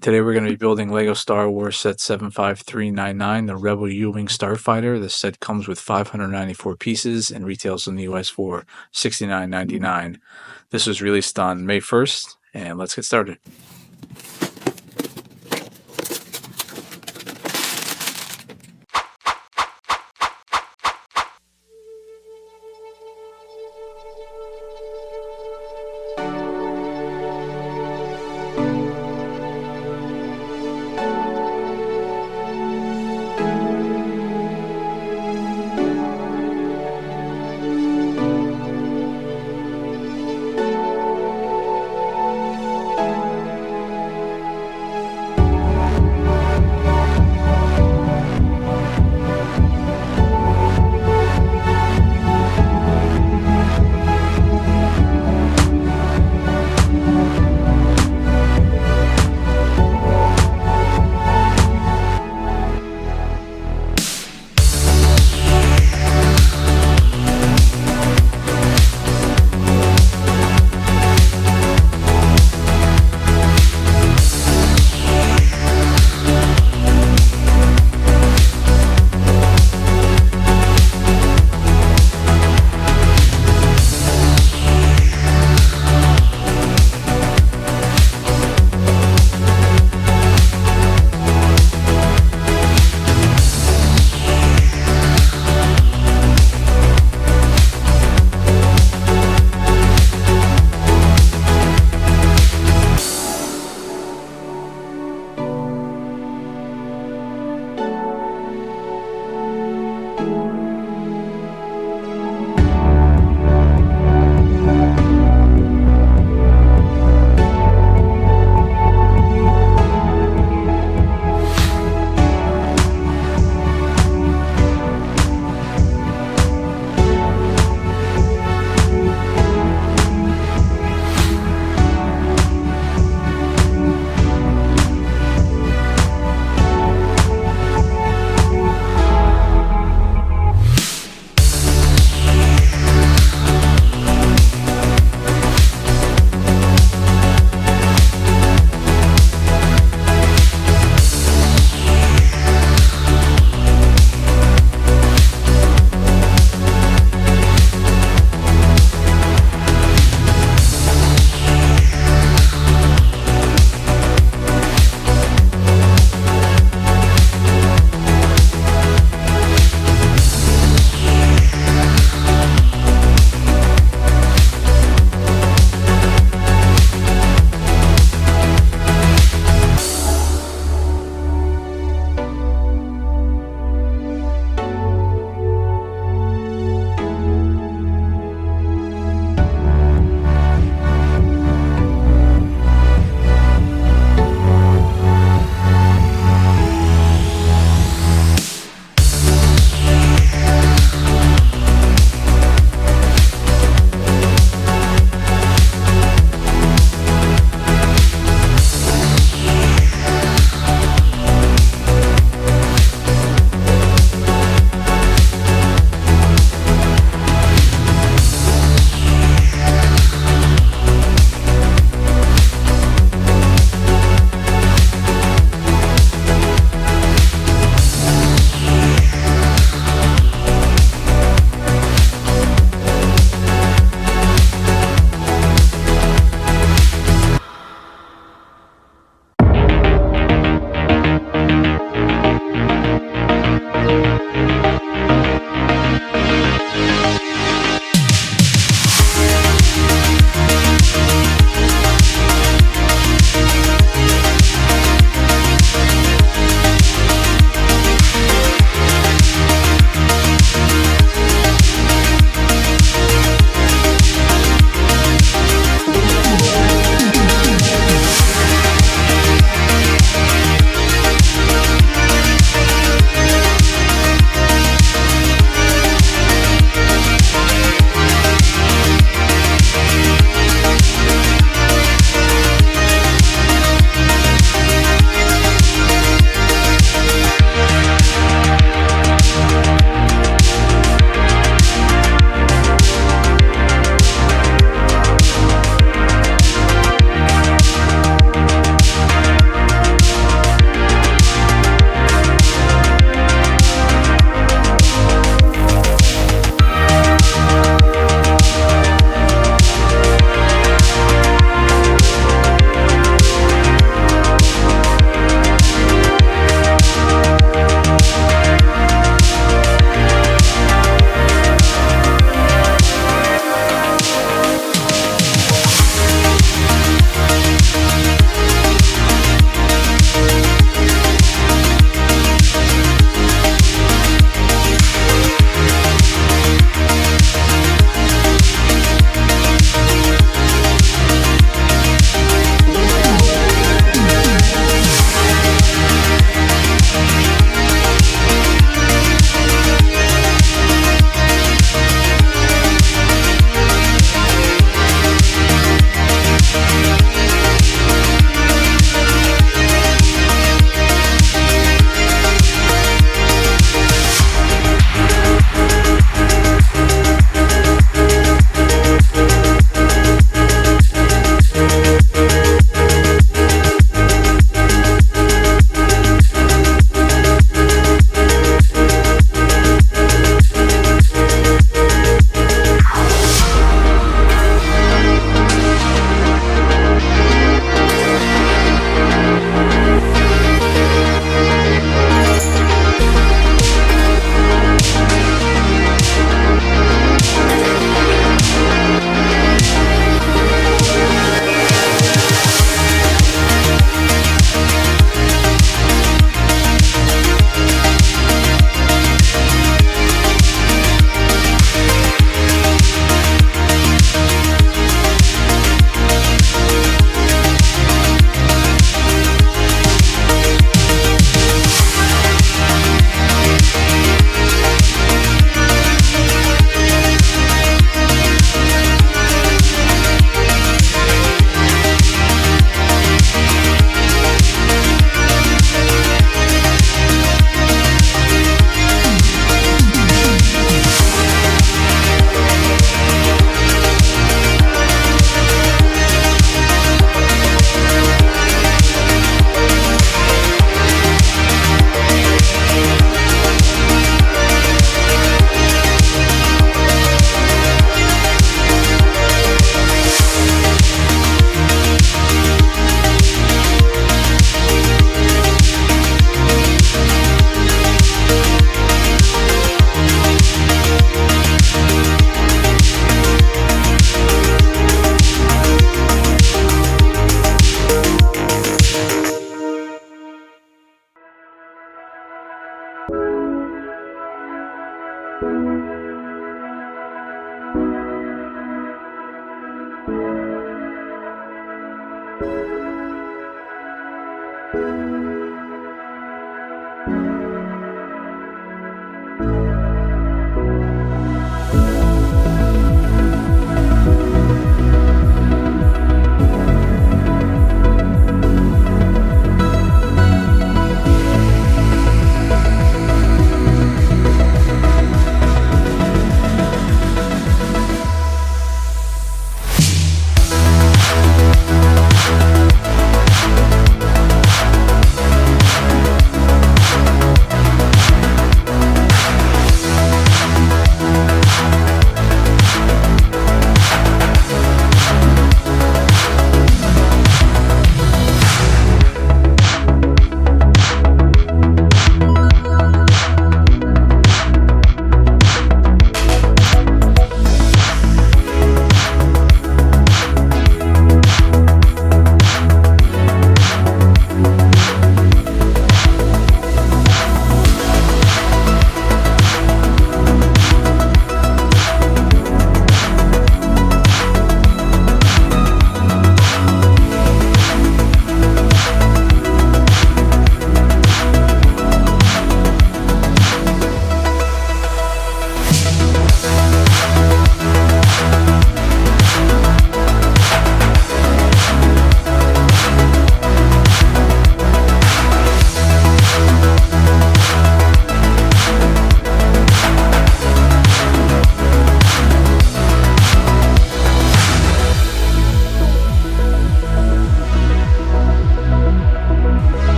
Today we're going to be building LEGO Star Wars Set 75399, the Rebel U-Wing Starfighter. The set comes with 594 pieces and retails in the US for $69.99. This was released on May 1st, and let's get started.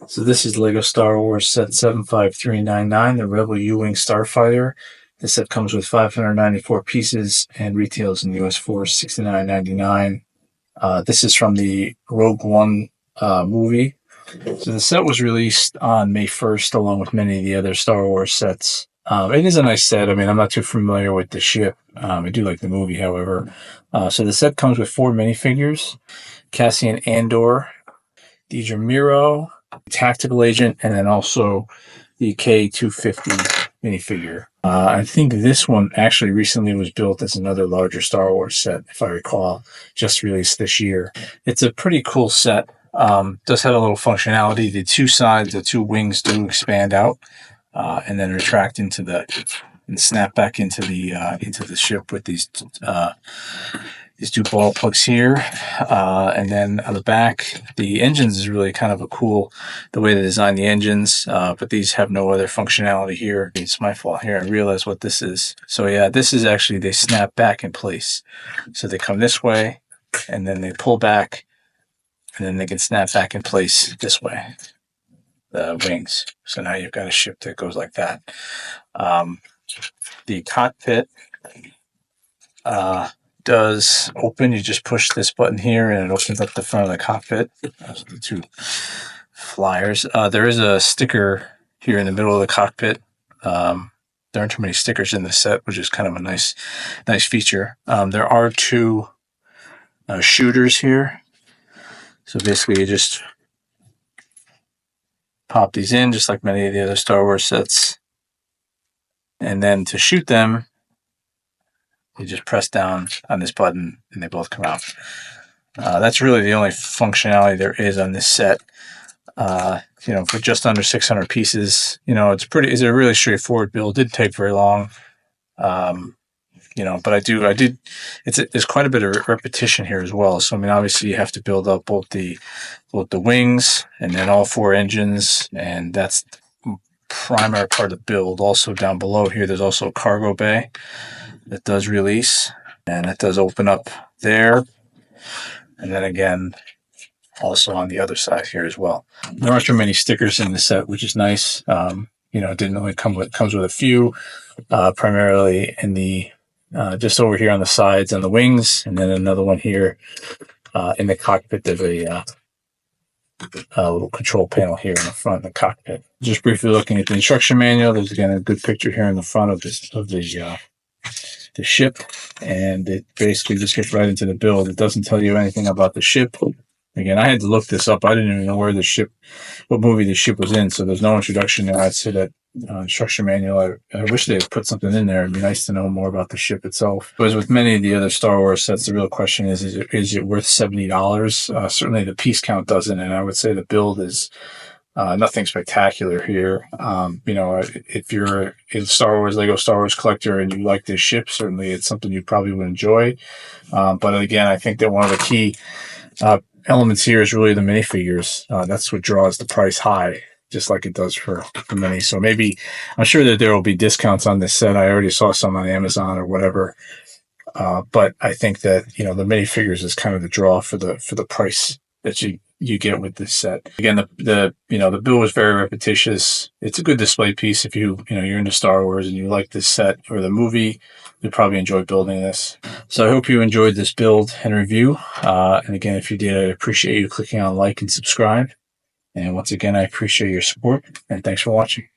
So this is LEGO Star Wars set 75399, the Rebel U-Wing Starfighter. This set comes with 594 pieces and retails in the US for $69.99. This is from the Rogue One movie. So the set was released on May 1st, along with many of the other Star Wars sets. It is a nice set. I mean, I'm not too familiar with the ship. I do like the movie, however. So the set comes with 4 minifigures: Cassian Andor, Deidre Miro, Tactical Agent, and then also the K-250 minifigure. I think this one actually recently was built as another larger Star Wars set, if I recall, just released this year. It's a pretty cool set. Does have a little functionality. The two sides, the two wings do expand out and then retract into and snap back into the ship with these two ball plugs here, and then on the back, the engines is really kind of a cool, the way they design the engines, but these have no other functionality here. It's my fault here, I realize what this is. So yeah, this is actually, they snap back in place. So they come this way, and then they pull back, and then they can snap back in place this way, the wings. So now you've got a ship that goes like that. The cockpit, does open. You just push this button here and it opens up the front of the cockpit. Those are the two flyers. There is a sticker here in the middle of the cockpit. There aren't too many stickers in this set, which is kind of a nice feature. There are 2 shooters here. So basically you just pop these in just like many of the other Star Wars sets. And then to shoot them, you just press down on this button and they both come out. That's really the only functionality there is on this set. For just under 600 pieces, it's a really straightforward build. It didn't take very long. But there's quite a bit of repetition here as well. So, I mean, obviously you have to build up both the wings and then all 4 engines, and that's the primary part of the build. Also down below here, there's also a cargo bay that does release, and it does open up there, and then again also on the other side here as well. There aren't too many stickers in the set, which is nice. it didn't only comes with a few, primarily in the just over here on the sides and the wings, and then another one here in the cockpit. There's a little control panel here in the front of the cockpit. Just briefly looking at the instruction manual, there's again a good picture here in the front of the ship, and it basically just gets right into the build. It doesn't tell you anything about the ship. Again, I had to look this up. I didn't even know what movie the ship was in, so there's no introduction there. I'd say that instruction manual, I wish they had put something in there. It'd be nice to know more about the ship itself. But as with many of the other Star Wars sets, the real question is it worth $70? Certainly the piece count doesn't, and I would say the build is nothing spectacular here. If you're a Lego Star Wars collector and you like this ship, certainly it's something you probably would enjoy. But again, I think that one of the key elements here is really the minifigures. That's what draws the price high, just like it does for many. So maybe, I'm sure that there will be discounts on this set. I already saw some on Amazon or whatever. But I think that, the minifigures is kind of the draw for the price that you get with this set. Again, the build was very repetitious. It's a good display piece if you're into Star Wars and you like this set or the movie. You'll probably enjoy building this. So I hope you enjoyed this build and review. And again, if you did, I appreciate you clicking on like and subscribe. And once again, I appreciate your support, and thanks for watching.